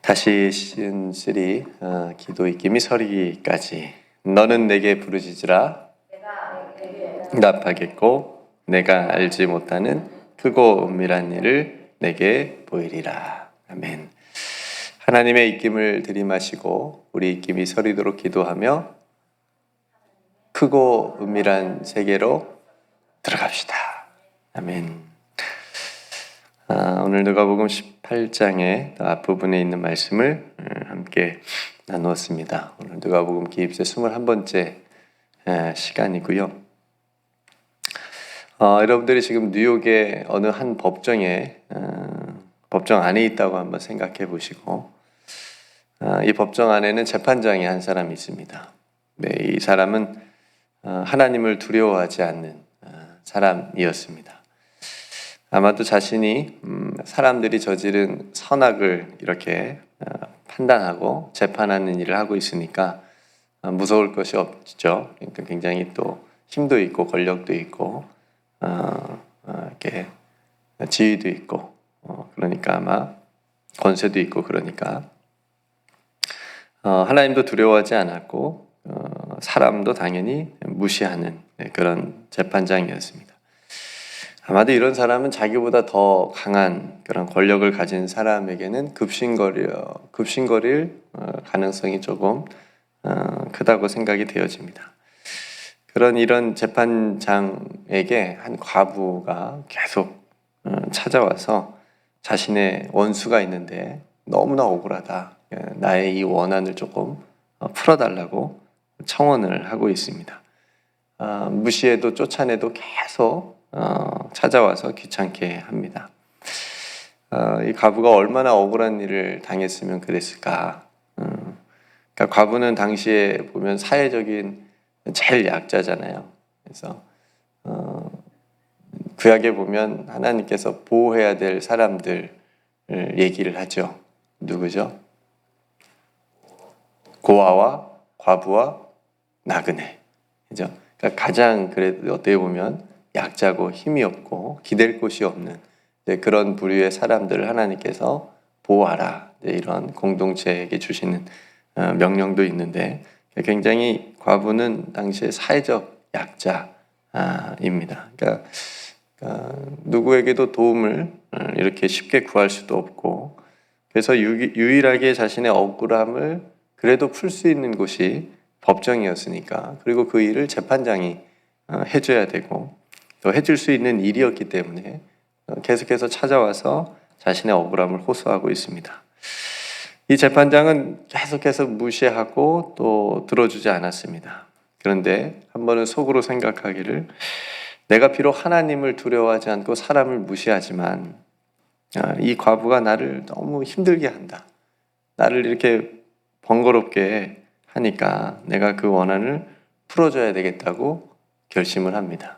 다시 시즌 3 기도 읽기 서리기까지. 너는 내게 부르짖으라 응답하겠고 내가 알지 못하는 크고 은밀한 일을 내게 보이리라. 아멘. 하나님의 입김을 들이마시고 우리 입김이 서리도록 기도하며 크고 은밀한 세계로 들어갑시다. 아멘. 오늘 누가복음 18장의 앞부분에 있는 말씀을 함께 나누었습니다. 오늘 누가복음 기입세 21번째 시간이고요. 여러분들이 지금 뉴욕의 어느 한 법정에 법정 안에 있다고 한번 생각해 보시고, 이 법정 안에는 재판장이 한 사람이 있습니다. 네, 이 사람은 하나님을 두려워하지 않는 사람이었습니다. 아마도 자신이 사람들이 저지른 선악을 이렇게 판단하고 재판하는 일을 하고 있으니까 무서울 것이 없죠. 그러니까 굉장히 또 힘도 있고 권력도 있고 이렇게 지위도 있고 그러니까 아마 권세도 있고 그러니까 하나님도 두려워하지 않았고 사람도 당연히 무시하는 그런 재판장이었습니다. 아마도 이런 사람은 자기보다 더 강한 그런 권력을 가진 사람에게는 급신거릴 가능성이 조금 크다고 생각이 되어집니다. 이런 재판장에게 한 과부가 계속 찾아와서 자신의 원수가 있는데 너무나 억울하다. 나의 이 원한을 조금 풀어달라고 청원을 하고 있습니다. 무시해도 쫓아내도 계속 찾아와서 귀찮게 합니다. 이 과부가 얼마나 억울한 일을 당했으면 그랬을까. 그러니까 과부는 당시에 보면 사회적인 제일 약자잖아요. 그래서 구약에 보면 하나님께서 보호해야 될 사람들을 얘기를 하죠. 누구죠? 고아와 과부와 나그네. 그죠? 그러니까 가장 그래도 어떻게 보면 약자고 힘이 없고 기댈 곳이 없는 그런 부류의 사람들을 하나님께서 보호하라. 이런 공동체에게 주시는 명령도 있는데 굉장히 과부는 당시에 사회적 약자입니다. 그러니까 누구에게도 도움을 이렇게 쉽게 구할 수도 없고 그래서 유일하게 자신의 억울함을 그래도 풀 수 있는 곳이 법정이었으니까 그리고 그 일을 재판장이 해줘야 되고 또 해줄 수 있는 일이었기 때문에 계속해서 찾아와서 자신의 억울함을 호소하고 있습니다. 이 재판장은 계속해서 무시하고 또 들어주지 않았습니다. 그런데 한 번은 속으로 생각하기를 내가 비록 하나님을 두려워하지 않고 사람을 무시하지만 이 과부가 나를 너무 힘들게 한다. 나를 이렇게 번거롭게 하니까 내가 그 원한을 풀어줘야 되겠다고 결심을 합니다.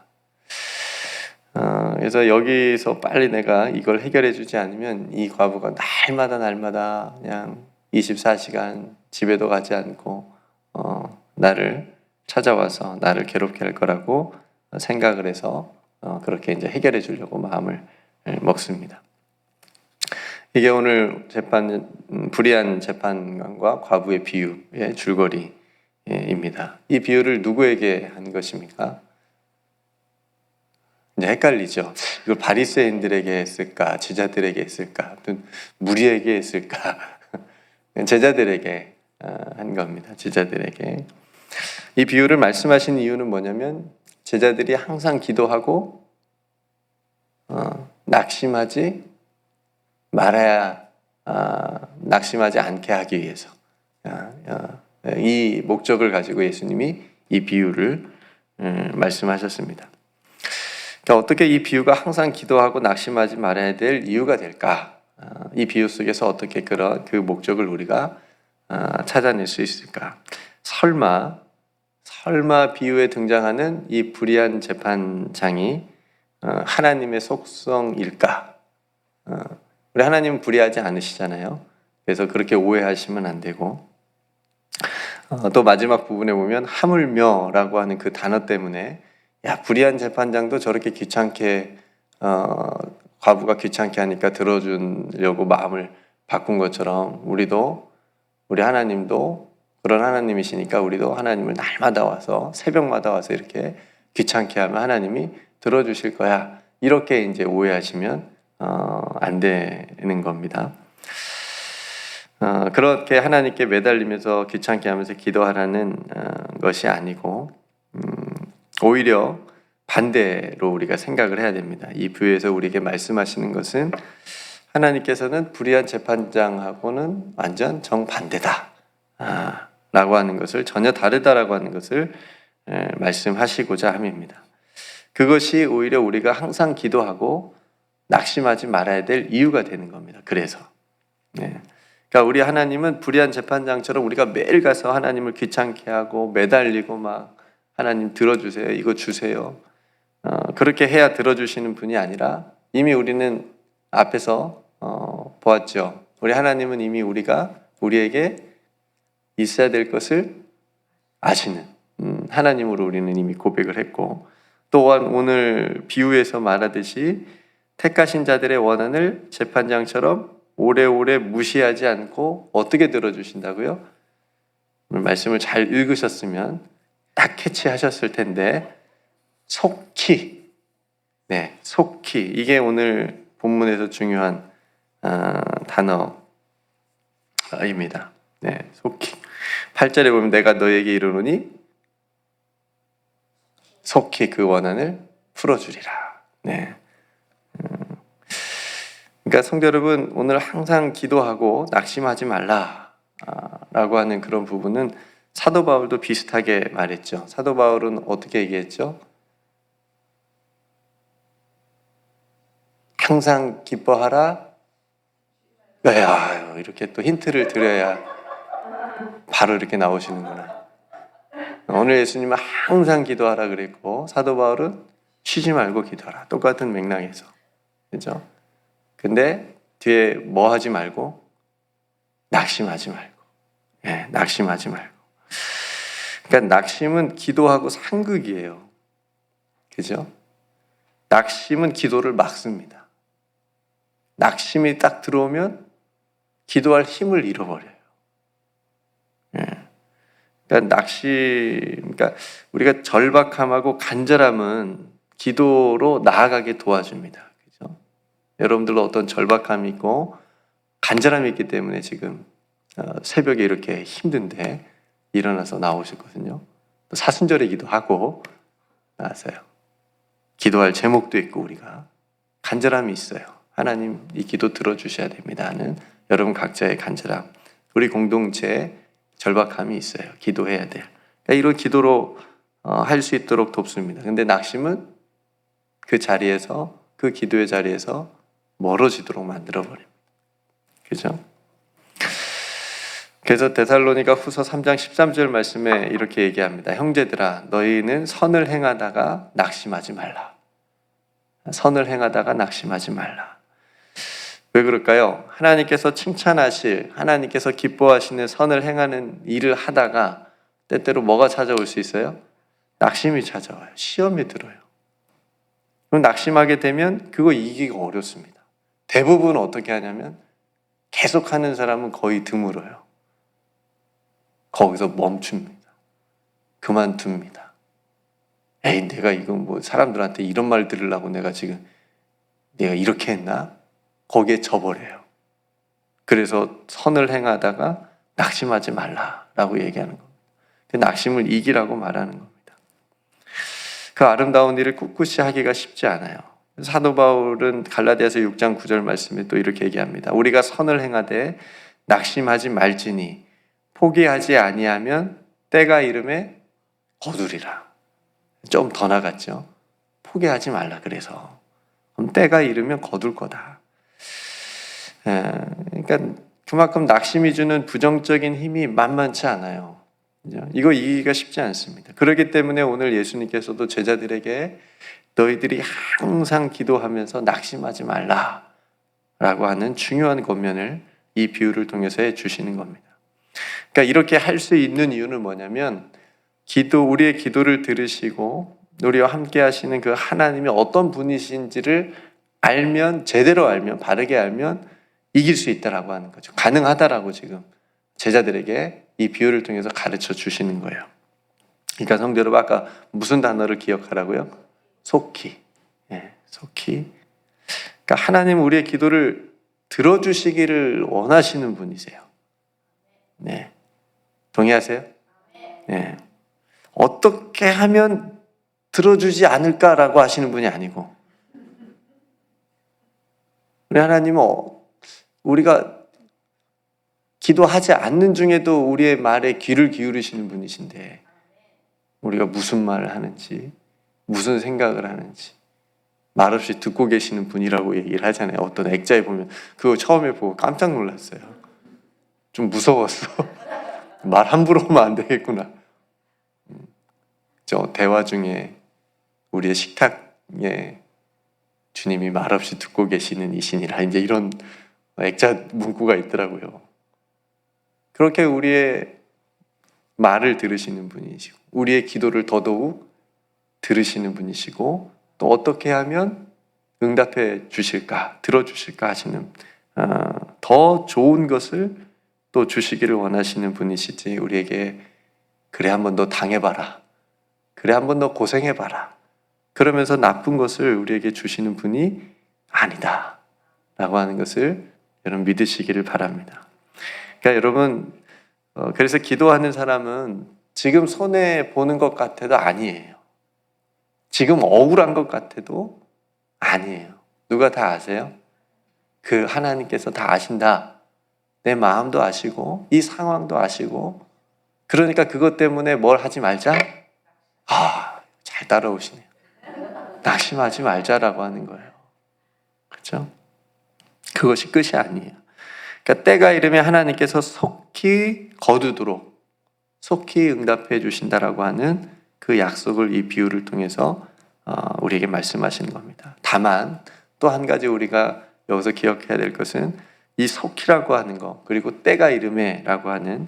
그래서 여기서 빨리 내가 이걸 해결해 주지 않으면 이 과부가 날마다 그냥 24시간 집에도 가지 않고 나를 찾아와서 나를 괴롭게 할 거라고 생각을 해서 그렇게 이제 해결해 주려고 마음을 먹습니다. 이게 오늘 불의한 재판관과 과부의 비유의 줄거리입니다. 이 비유를 누구에게 한 것입니까? 이제 헷갈리죠. 이걸 바리새인들에게 했을까, 제자들에게 했을까, 무리에게 했을까? 제자들에게 한 겁니다. 제자들에게. 이 비유를 말씀하신 이유는 뭐냐면 제자들이 항상 기도하고 낙심하지 않게 하기 위해서 이 목적을 가지고 예수님이 이 비유를 말씀하셨습니다. 그러니까 어떻게 이 비유가 항상 기도하고 낙심하지 말아야 될 이유가 될까? 이 비유 속에서 어떻게 그 목적을 우리가 찾아낼 수 있을까? 설마 비유에 등장하는 이 불의한 재판장이 하나님의 속성일까? 우리 하나님은 불의하지 않으시잖아요. 그래서 그렇게 오해하시면 안 되고 또 마지막 부분에 보면 하물며라고 하는 그 단어 때문에 불의한 재판장도 저렇게 귀찮게 과부가 귀찮게 하니까 들어주려고 마음을 바꾼 것처럼 우리 하나님도 그런 하나님이시니까 우리도 하나님을 날마다 와서 새벽마다 와서 이렇게 귀찮게 하면 하나님이 들어주실 거야. 이렇게 이제 오해하시면 안 되는 겁니다. 그렇게 하나님께 매달리면서 귀찮게 하면서 기도하라는 것이 아니고 오히려 반대로 우리가 생각을 해야 됩니다. 이 부에서 우리에게 말씀하시는 것은 하나님께서는 불의한 재판장하고는 완전 정반대다 라고 하는 것을, 전혀 다르다라고 하는 것을 말씀하시고자 함입니다. 그것이 오히려 우리가 항상 기도하고 낙심하지 말아야 될 이유가 되는 겁니다. 그래서 그러니까 우리 하나님은 불의한 재판장처럼 우리가 매일 가서 하나님을 귀찮게 하고 매달리고 막 하나님 들어주세요, 이거 주세요, 그렇게 해야 들어주시는 분이 아니라, 이미 우리는 앞에서 보았죠. 우리 하나님은 이미 우리에게 있어야 될 것을 아시는 하나님으로 우리는 이미 고백을 했고, 또한 오늘 비유에서 말하듯이 택하신 자들의 원한을 재판장처럼 오래오래 무시하지 않고 어떻게 들어주신다고요? 오늘 말씀을 잘 읽으셨으면 딱 캐치하셨을 텐데, 속히, 속히, 이게 오늘 본문에서 중요한 단어입니다. 속히. 8절에 보면 내가 너에게 이르노니 속히 그 원한을 풀어주리라. 그러니까 성도 여러분, 오늘 항상 기도하고 낙심하지 말라 라고 하는 그런 부분은 사도 바울도 비슷하게 말했죠. 사도 바울은 어떻게 얘기했죠? 항상 기뻐하라. 야, 이렇게 또 힌트를 드려야 바로 이렇게 나오시는구나. 오늘 예수님은 항상 기도하라 그랬고, 사도 바울은 쉬지 말고 기도하라. 똑같은 맥락에서. 그죠? 근데 뒤에 뭐 하지 말고? 낙심하지 말고. 낙심하지 말고. 그러니까 낙심은 기도하고 상극이에요. 그죠? 낙심은 기도를 막습니다. 낙심이 딱 들어오면 기도할 힘을 잃어버려요. 그러니까 그러니까 우리가 절박함하고 간절함은 기도로 나아가게 도와줍니다. 그죠? 여러분들도 어떤 절박함이 있고 간절함이 있기 때문에 지금 새벽에 이렇게 힘든데 일어나서 나오셨거든요. 또 사순절에 기도하고 나왔어요. 기도할 제목도 있고 우리가 간절함이 있어요. 하나님 이 기도 들어주셔야 됩니다 하는 여러분 각자의 간절함, 우리 공동체에 절박함이 있어요. 기도해야 돼요. 그러니까 이런 기도로 할 수 있도록 돕습니다. 근데 낙심은 그 자리에서, 그 기도의 자리에서 멀어지도록 만들어버립니다. 그죠? 그래서 데살로니가 후서 3장 13절 말씀에 이렇게 얘기합니다. 형제들아, 너희는 선을 행하다가 낙심하지 말라. 선을 행하다가 낙심하지 말라. 왜 그럴까요? 하나님께서 칭찬하실, 하나님께서 기뻐하시는 선을 행하는 일을 하다가 때때로 뭐가 찾아올 수 있어요? 낙심이 찾아와요. 시험이 들어요. 그럼 낙심하게 되면 그거 이기기가 어렵습니다. 대부분 어떻게 하냐면 계속 하는 사람은 거의 드물어요. 거기서 멈춥니다. 그만둡니다. 에이, 내가 이건 뭐 사람들한테 이런 말 들으려고 내가 이렇게 했나? 거기에 져버려요. 그래서 선을 행하다가 낙심하지 말라라고 얘기하는 겁니다. 낙심을 이기라고 말하는 겁니다. 그 아름다운 일을 꿋꿋이 하기가 쉽지 않아요. 사도 바울은 갈라디아서 6장 9절 말씀에 또 이렇게 얘기합니다. 우리가 선을 행하되 낙심하지 말지니 포기하지 아니하면 때가 이름에 거두리라. 좀 더 나갔죠. 포기하지 말라 그래서. 그럼 때가 이르면 거둘 거다. 그러니까 그만큼 낙심이 주는 부정적인 힘이 만만치 않아요. 이거 이기기가 쉽지 않습니다. 그렇기 때문에 오늘 예수님께서도 제자들에게 너희들이 항상 기도하면서 낙심하지 말라라고 하는 중요한 권면을 이 비유를 통해서 해주시는 겁니다. 그러니까 이렇게 할 수 있는 이유는 뭐냐면 우리의 기도를 들으시고 우리와 함께 하시는 그 하나님이 어떤 분이신지를 알면, 제대로 알면, 바르게 알면 이길 수 있다라고 하는 거죠. 가능하다라고 지금 제자들에게 이 비유를 통해서 가르쳐 주시는 거예요. 그러니까 성도 여러분, 아까 무슨 단어를 기억하라고요? 속히. 예, 속히. 그러니까 하나님 우리의 기도를 들어주시기를 원하시는 분이세요. 네. 동의하세요? 네. 어떻게 하면 들어주지 않을까라고 하시는 분이 아니고, 우리 하나님은 우리가 기도하지 않는 중에도 우리의 말에 귀를 기울이시는 분이신데, 우리가 무슨 말을 하는지, 무슨 생각을 하는지 말없이 듣고 계시는 분이라고 얘기를 하잖아요. 어떤 액자에 보면 그거 처음에 보고 깜짝 놀랐어요. 좀 무서웠어. 말 함부로 하면 안 되겠구나. 저 대화 중에 우리의 식탁에 주님이 말없이 듣고 계시는 이신이라, 이제 이런 액자 문구가 있더라고요. 그렇게 우리의 말을 들으시는 분이시고, 우리의 기도를 더더욱 들으시는 분이시고, 또 어떻게 하면 응답해 주실까, 들어주실까 하시는, 더 좋은 것을 또 주시기를 원하시는 분이시지, 우리에게 그래 한번 너 당해봐라, 그래 한번 너 고생해봐라, 그러면서 나쁜 것을 우리에게 주시는 분이 아니다 라고 하는 것을 여러분 믿으시기를 바랍니다. 그러니까 여러분, 그래서 기도하는 사람은 지금 손해보는 것 같아도 아니에요. 지금 억울한 것 같아도 아니에요. 누가 다 아세요? 그 하나님께서 다 아신다. 내 마음도 아시고 이 상황도 아시고, 그러니까 그것 때문에 뭘 하지 말자? 잘 따라오시네요. 낙심하지 말자라고 하는 거예요. 그렇죠? 그것이 끝이 아니에요. 그러니까 때가 이르면 하나님께서 속히 거두도록 속히 응답해 주신다라고 하는 그 약속을 이 비유를 통해서 우리에게 말씀하시는 겁니다. 다만 또 한 가지 우리가 여기서 기억해야 될 것은 이 속히라고 하는 것, 그리고 때가 이르매라고 하는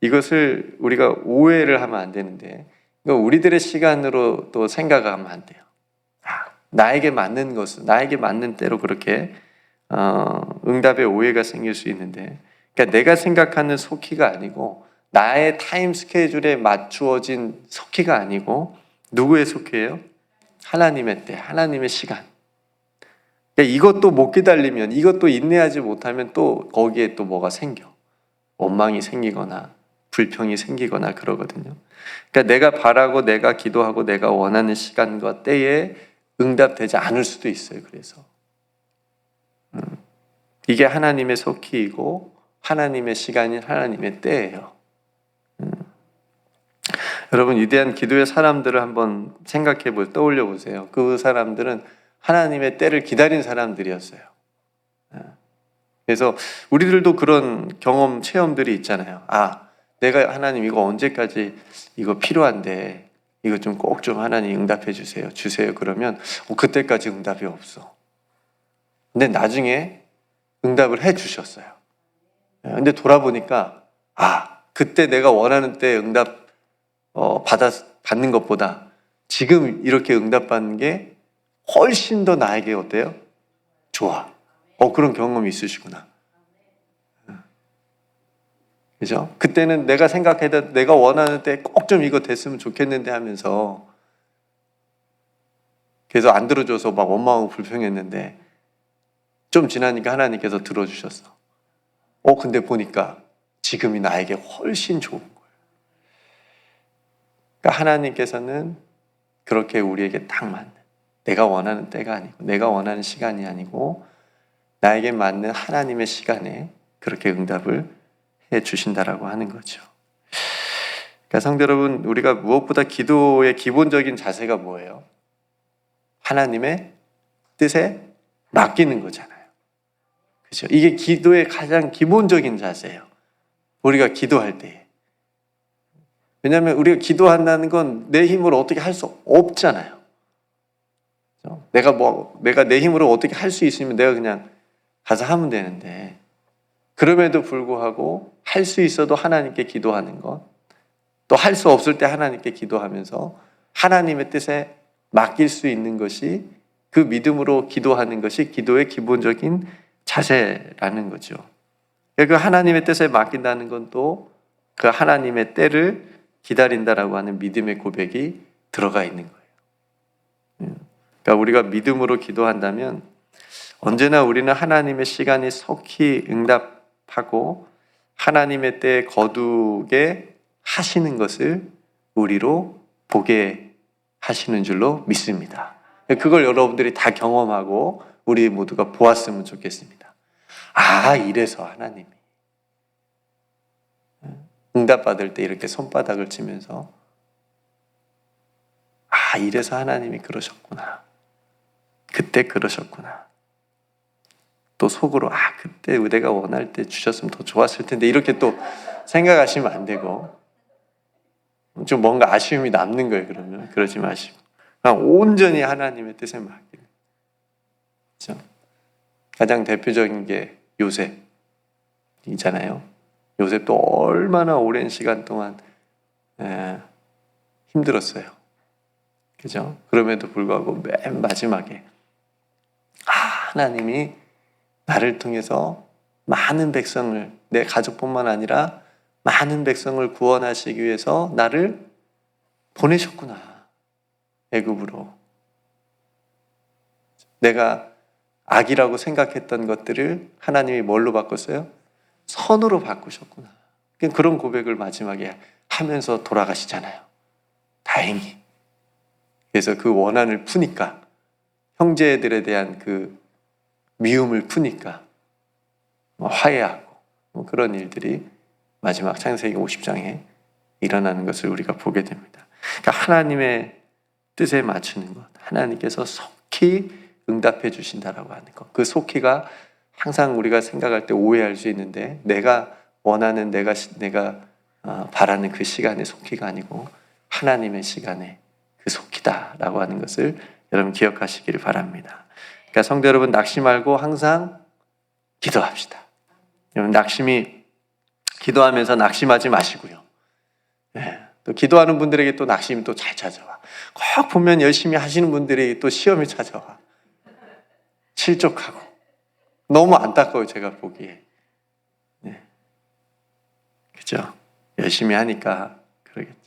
이것을 우리가 오해를 하면 안 되는데, 우리들의 시간으로 또 생각하면 안 돼요. 나에게 맞는 것은 나에게 맞는 때로 그렇게 응답의 오해가 생길 수 있는데, 그러니까 내가 생각하는 속히가 아니고 나의 타임 스케줄에 맞추어진 속히가 아니고 누구의 속히예요? 하나님의 때, 하나님의 시간. 그러니까 이것도 못 기다리면, 이것도 인내하지 못하면 또 거기에 또 뭐가 생겨. 원망이 생기거나 불평이 생기거나 그러거든요. 그러니까 내가 바라고 내가 기도하고 내가 원하는 시간과 때에 응답되지 않을 수도 있어요. 그래서 이게 하나님의 속히이고 하나님의 시간인 하나님의 때예요. 여러분, 위대한 기도의 사람들을 한번 떠올려 보세요. 그 사람들은 하나님의 때를 기다린 사람들이었어요. 그래서 우리들도 그런 경험, 체험들이 있잖아요. 내가 하나님 이거 언제까지 이거 필요한데 이거 좀 꼭 좀 하나님 응답해 주세요. 그러면 그때까지 응답이 없어. 근데 나중에 응답을 해 주셨어요. 근데 돌아보니까 그때 내가 원하는 때 응답 받는 것보다 지금 이렇게 응답받는 게 훨씬 더 나에게 어때요? 좋아. 그런 경험이 있으시구나. 그죠? 그때는 내가 생각해도 내가 원하는 때 꼭 좀 이거 됐으면 좋겠는데 하면서 계속 안 들어줘서 막 원망하고 불평했는데, 좀 지나니까 하나님께서 들어주셨어. 근데 보니까 지금이 나에게 훨씬 좋은 거예요. 그러니까 하나님께서는 그렇게 우리에게 딱 맞는, 내가 원하는 때가 아니고 내가 원하는 시간이 아니고 나에게 맞는 하나님의 시간에 그렇게 응답을 해 주신다라고 하는 거죠. 그러니까 성도 여러분, 우리가 무엇보다 기도의 기본적인 자세가 뭐예요? 하나님의 뜻에 맡기는 거잖아요. 그렇죠? 이게 기도의 가장 기본적인 자세예요. 우리가 기도할 때. 왜냐하면 우리가 기도한다는 건 내 힘으로 어떻게 할 수 없잖아요. 그렇죠? 내가 내 힘으로 어떻게 할 수 있으면 내가 그냥 가서 하면 되는데, 그럼에도 불구하고 할 수 있어도 하나님께 기도하는 것, 또 할 수 없을 때 하나님께 기도하면서 하나님의 뜻에 맡길 수 있는 것이 그 믿음으로 기도하는 것이 기도의 기본적인 자세라는 거죠. 그 하나님의 뜻에 맡긴다는 건 또 그 하나님의 때를 기다린다라고 하는 믿음의 고백이 들어가 있는 거예요. 그러니까 우리가 믿음으로 기도한다면 언제나 우리는 하나님의 시간이 속히 응답하고 하나님의 때에 거두게 하시는 것을 우리로 보게 하시는 줄로 믿습니다. 그걸 여러분들이 다 경험하고 우리 모두가 보았으면 좋겠습니다. 아, 이래서 하나님이 응답받을 때 이렇게 손바닥을 치면서 아, 이래서 하나님이 그러셨구나. 그때 그러셨구나. 또 속으로 아, 그때 내가 원할 때 주셨으면 더 좋았을 텐데 이렇게 또 생각하시면 안 되고 좀 뭔가 아쉬움이 남는 거예요. 그러면 그러지 마시고 그냥 온전히 하나님의 뜻에 맡기는. 그렇죠? 가장 대표적인 게 요셉이잖아요. 요셉도 얼마나 오랜 시간 동안 힘들었어요. 그죠? 그럼에도 불구하고 맨 마지막에 하나님이 나를 통해서 많은 백성을, 내 가족뿐만 아니라 많은 백성을 구원하시기 위해서 나를 보내셨구나. 애굽으로. 내가 악이라고 생각했던 것들을 하나님이 뭘로 바꿨어요? 선으로 바꾸셨구나. 그런 고백을 마지막에 하면서 돌아가시잖아요. 다행히. 그래서 그 원한을 푸니까, 형제들에 대한 그 미움을 푸니까 화해하고 그런 일들이 마지막 창세기 50장에 일어나는 것을 우리가 보게 됩니다. 그러니까 하나님의 뜻에 맞추는 것, 하나님께서 속히 응답해 주신다라고 하는 것. 그 속히가 항상 우리가 생각할 때 오해할 수 있는데 내가 원하는 내가 바라는 그 시간의 속히가 아니고 하나님의 시간의 그 속히다라고 하는 것을 여러분 기억하시기를 바랍니다. 그러니까 성도 여러분 낙심 말고 항상 기도합시다. 여러분 기도하면서 낙심하지 마시고요. 또 기도하는 분들에게 또 낙심이 또 잘 찾아와. 꼭 보면 열심히 하시는 분들에게 또 시험이 찾아와. 실족하고. 너무 안타까워요, 제가 보기에. 그죠? 열심히 하니까 그러겠죠.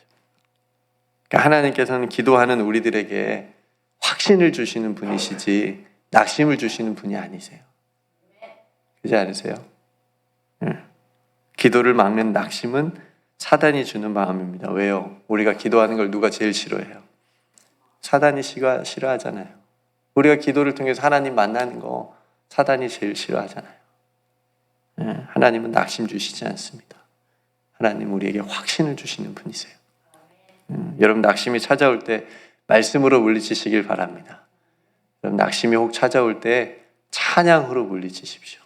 그러니까 하나님께서는 기도하는 우리들에게 확신을 주시는 분이시지 낙심을 주시는 분이 아니세요. 그렇지 않으세요? 기도를 막는 낙심은 사단이 주는 마음입니다. 왜요? 우리가 기도하는 걸 누가 제일 싫어해요? 사단이 싫어하잖아요. 우리가 기도를 통해서 하나님 만나는 거 사단이 제일 싫어하잖아요. 하나님은 낙심 주시지 않습니다. 하나님 우리에게 확신을 주시는 분이세요. 여러분 낙심이 찾아올 때 말씀으로 물리치시길 바랍니다. 여러분 낙심이 혹 찾아올 때 찬양으로 물리치십시오.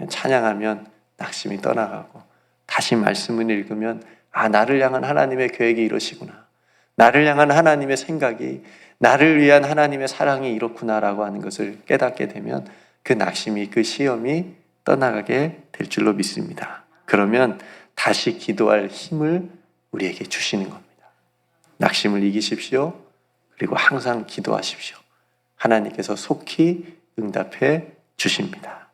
찬양하면 낙심이 떠나가고 다시 말씀을 읽으면 나를 향한 하나님의 계획이 이러시구나. 나를 향한 하나님의 생각이 나를 위한 하나님의 사랑이 이렇구나라고 하는 것을 깨닫게 되면 그 낙심이 그 시험이 떠나가게 될 줄로 믿습니다. 그러면 다시 기도할 힘을 우리에게 주시는 겁니다. 낙심을 이기십시오. 그리고 항상 기도하십시오. 하나님께서 속히 응답해 주십니다.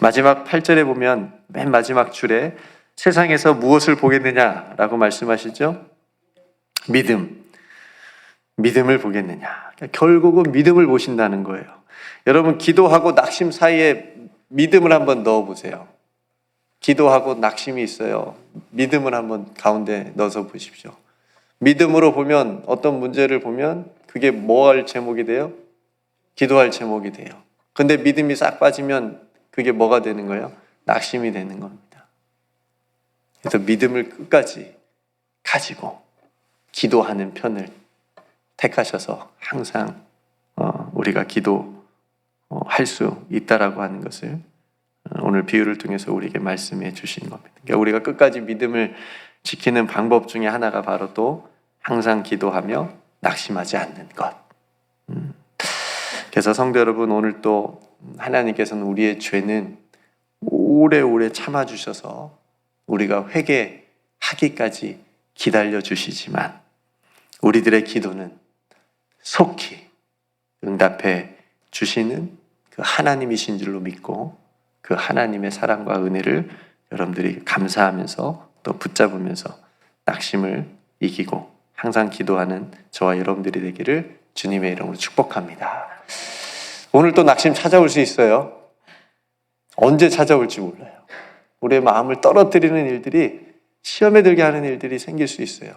마지막 8절에 보면 맨 마지막 줄에 세상에서 무엇을 보겠느냐라고 말씀하시죠? 믿음을 보겠느냐. 결국은 믿음을 보신다는 거예요. 여러분 기도하고 낙심 사이에 믿음을 한번 넣어보세요. 기도하고 낙심이 있어요. 믿음을 한번 가운데 넣어서 보십시오. 믿음으로 보면 어떤 문제를 보면 그게 뭐 할 제목이 돼요? 기도할 제목이 돼요. 근데 믿음이 싹 빠지면 그게 뭐가 되는 거예요? 낙심이 되는 겁니다. 그래서 믿음을 끝까지 가지고 기도하는 편을 택하셔서 항상 우리가 기도할 수 있다라고 하는 것을 오늘 비유를 통해서 우리에게 말씀해 주시는 겁니다. 그러니까 우리가 끝까지 믿음을 지키는 방법 중에 하나가 바로 또 항상 기도하며 낙심하지 않는 것. 그래서 성도 여러분 오늘 또 하나님께서는 우리의 죄는 오래오래 참아주셔서 우리가 회개하기까지 기다려주시지만 우리들의 기도는 속히 응답해 주시는 그 하나님이신 줄로 믿고 그 하나님의 사랑과 은혜를 여러분들이 감사하면서 또 붙잡으면서 낙심을 이기고 항상 기도하는 저와 여러분들이 되기를 주님의 이름으로 축복합니다. 오늘 또 낙심 찾아올 수 있어요. 언제 찾아올지 몰라요. 우리의 마음을 떨어뜨리는 일들이, 시험에 들게 하는 일들이 생길 수 있어요.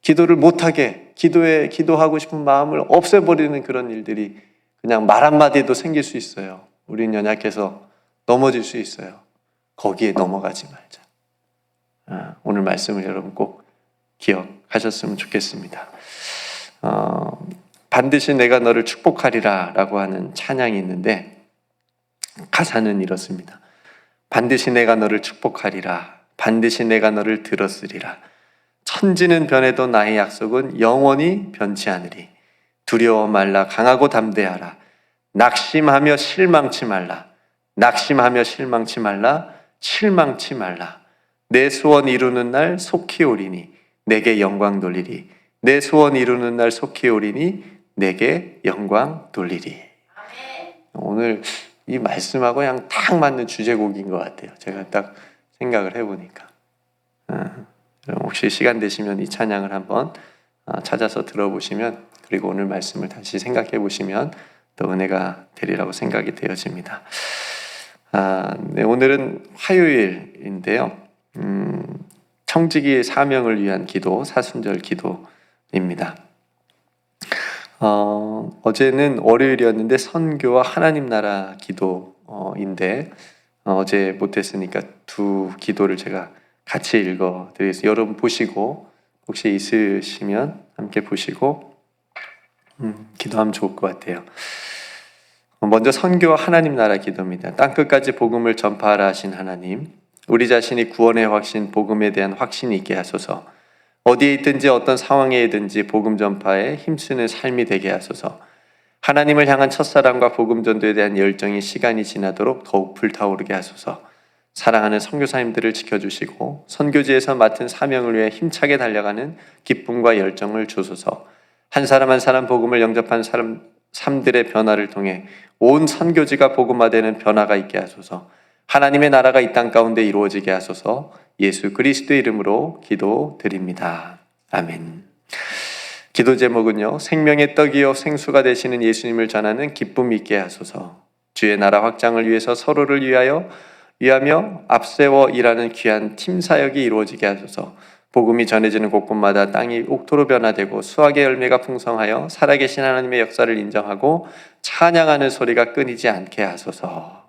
기도를 못하게, 기도하고 싶은 마음을 없애버리는 그런 일들이 그냥 말 한마디에도 생길 수 있어요. 우린 연약해서 넘어질 수 있어요. 거기에 넘어가지 말자. 오늘 말씀을 여러분 꼭 기억하셨으면 좋겠습니다. 반드시 내가 너를 축복하리라 라고 하는 찬양이 있는데 가사는 이렇습니다. 반드시 내가 너를 축복하리라. 반드시 내가 너를 들었으리라. 천지는 변해도 나의 약속은 영원히 변치 않으리. 두려워 말라. 강하고 담대하라. 낙심하며 실망치 말라. 낙심하며 실망치 말라. 실망치 말라. 내 소원 이루는 날 속히 오리니 내게 영광 돌리리. 내 소원 이루는 날 속히 오리니 내게 영광 돌리리. 오늘 이 말씀하고 그냥 딱 맞는 주제곡인 것 같아요. 제가 딱 생각을 해보니까. 혹시 시간 되시면 이 찬양을 한번 찾아서 들어보시면, 그리고 오늘 말씀을 다시 생각해 보시면 또 은혜가 되리라고 생각이 되어집니다. 네, 오늘은 화요일인데요. 청지기의 사명을 위한 기도, 사순절 기도입니다. 어제는 월요일이었는데 선교와 하나님 나라 기도인데 어제 못했으니까 두 기도를 제가 같이 읽어드리겠습니다. 여러분 보시고 혹시 있으시면 함께 보시고 기도하면 좋을 것 같아요. 먼저 선교와 하나님 나라 기도입니다. 땅끝까지 복음을 전파하라 하신 하나님, 우리 자신이 구원의 확신, 복음에 대한 확신이 있게 하소서. 어디에 있든지 어떤 상황에 있든지 복음 전파에 힘쓰는 삶이 되게 하소서. 하나님을 향한 첫사랑과 복음 전도에 대한 열정이 시간이 지나도록 더욱 불타오르게 하소서. 사랑하는 선교사님들을 지켜주시고 선교지에서 맡은 사명을 위해 힘차게 달려가는 기쁨과 열정을 주소서. 한 사람 한 사람 복음을 영접한 삶들의 변화를 통해 온 선교지가 복음화되는 변화가 있게 하소서. 하나님의 나라가 이 땅 가운데 이루어지게 하소서. 예수 그리스도의 이름으로 기도드립니다. 아멘. 기도 제목은요, 생명의 떡이요 생수가 되시는 예수님을 전하는 기쁨 있게 하소서. 주의 나라 확장을 위해서 서로를 위하며 앞세워 일하는 귀한 팀 사역이 이루어지게 하소서. 복음이 전해지는 곳곳마다 땅이 옥토로 변화되고 수확의 열매가 풍성하여 살아계신 하나님의 역사를 인정하고 찬양하는 소리가 끊이지 않게 하소서.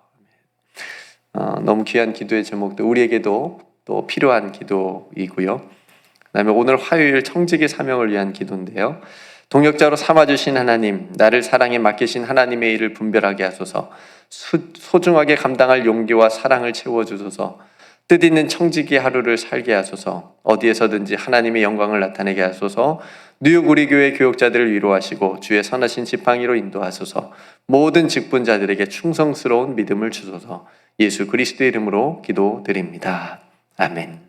너무 귀한 기도의 제목도 우리에게도 또 필요한 기도이고요. 그 다음에 오늘 화요일 청지기 사명을 위한 기도인데요. 동역자로 삼아주신 하나님, 나를 사랑에 맡기신 하나님의 일을 분별하게 하소서. 소중하게 감당할 용기와 사랑을 채워주소서. 뜻있는 청지기 하루를 살게 하소서. 어디에서든지 하나님의 영광을 나타내게 하소서. 뉴욕 우리 교회 교역자들을 위로하시고 주의 선하신 지팡이로 인도하소서. 모든 직분자들에게 충성스러운 믿음을 주소서. 예수 그리스도의 이름으로 기도드립니다. 아멘.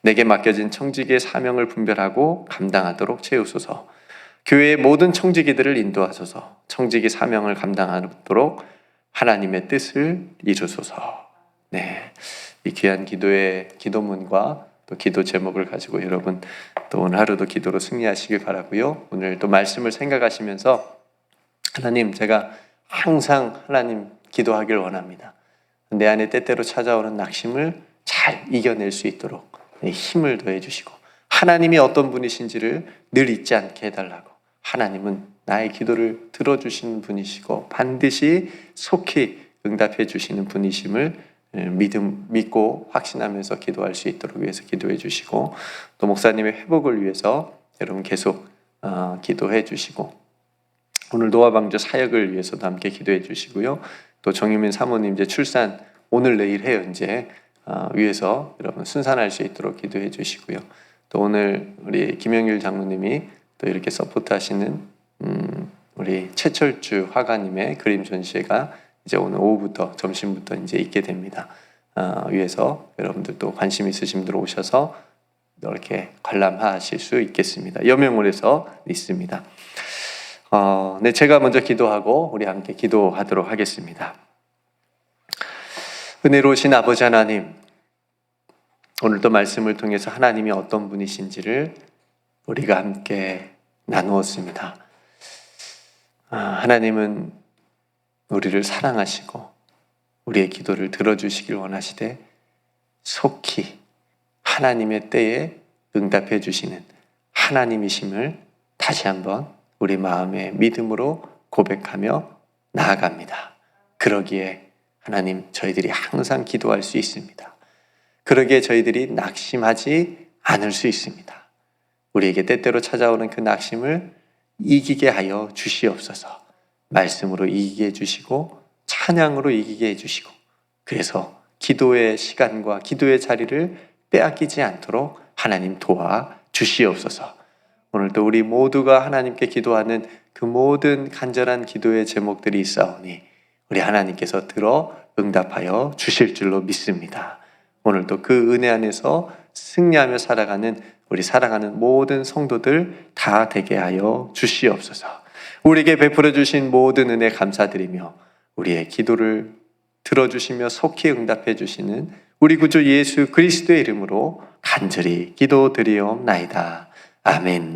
내게 맡겨진 청지기의 사명을 분별하고 감당하도록 채우소서. 교회의 모든 청지기들을 인도하소서. 청지기 사명을 감당하도록 하나님의 뜻을 이루소서. 네, 이 귀한 기도의 기도문과 또 기도 제목을 가지고 여러분 또 오늘 하루도 기도로 승리하시길 바라고요. 오늘 또 말씀을 생각하시면서 하나님, 제가 항상 하나님 기도하길 원합니다. 내 안에 때때로 찾아오는 낙심을 잘 이겨낼 수 있도록 힘을 더해 주시고, 하나님이 어떤 분이신지를 늘 잊지 않게 해달라고. 하나님은 나의 기도를 들어주시는 분이시고 반드시 속히 응답해 주시는 분이심을 믿고 확신하면서 기도할 수 있도록 위해서 기도해 주시고, 또 목사님의 회복을 위해서 여러분 계속 기도해 주시고, 오늘 노아방주 사역을 위해서도 함께 기도해 주시고요. 또 정유민 사모님 이제 출산 오늘 내일 해요. 이제 위해서 여러분 순산할 수 있도록 기도해 주시고요. 또 오늘 우리 김영일 장로님이 또 이렇게 서포트하시는 우리 최철주 화가님의 그림 전시회가 이제 오늘 오후부터 점심부터 이제 있게 됩니다. 위해서 여러분들 또 관심 있으신 분들 오셔서 이렇게 관람하실 수 있겠습니다. 여명원에서 있습니다. 네, 제가 먼저 기도하고 우리 함께 기도하도록 하겠습니다. 은혜로우신 아버지 하나님, 오늘도 말씀을 통해서 하나님이 어떤 분이신지를 우리가 함께 나누었습니다. 하나님은 우리를 사랑하시고 우리의 기도를 들어주시길 원하시되 속히 하나님의 때에 응답해 주시는 하나님이심을 다시 한번 우리 마음의 믿음으로 고백하며 나아갑니다. 그러기에 하나님, 저희들이 항상 기도할 수 있습니다. 그러기에 저희들이 낙심하지 않을 수 있습니다. 우리에게 때때로 찾아오는 그 낙심을 이기게 하여 주시옵소서. 말씀으로 이기게 해주시고 찬양으로 이기게 해주시고, 그래서 기도의 시간과 기도의 자리를 빼앗기지 않도록 하나님 도와 주시옵소서. 오늘도 우리 모두가 하나님께 기도하는 그 모든 간절한 기도의 제목들이 있사오니 우리 하나님께서 들어 응답하여 주실 줄로 믿습니다. 오늘도 그 은혜 안에서 승리하며 살아가는 우리 사랑하는 모든 성도들 다 되게 하여 주시옵소서. 우리에게 베풀어 주신 모든 은혜 감사드리며 우리의 기도를 들어주시며 속히 응답해 주시는 우리 구주 예수 그리스도의 이름으로 간절히 기도드리옵나이다. 아멘.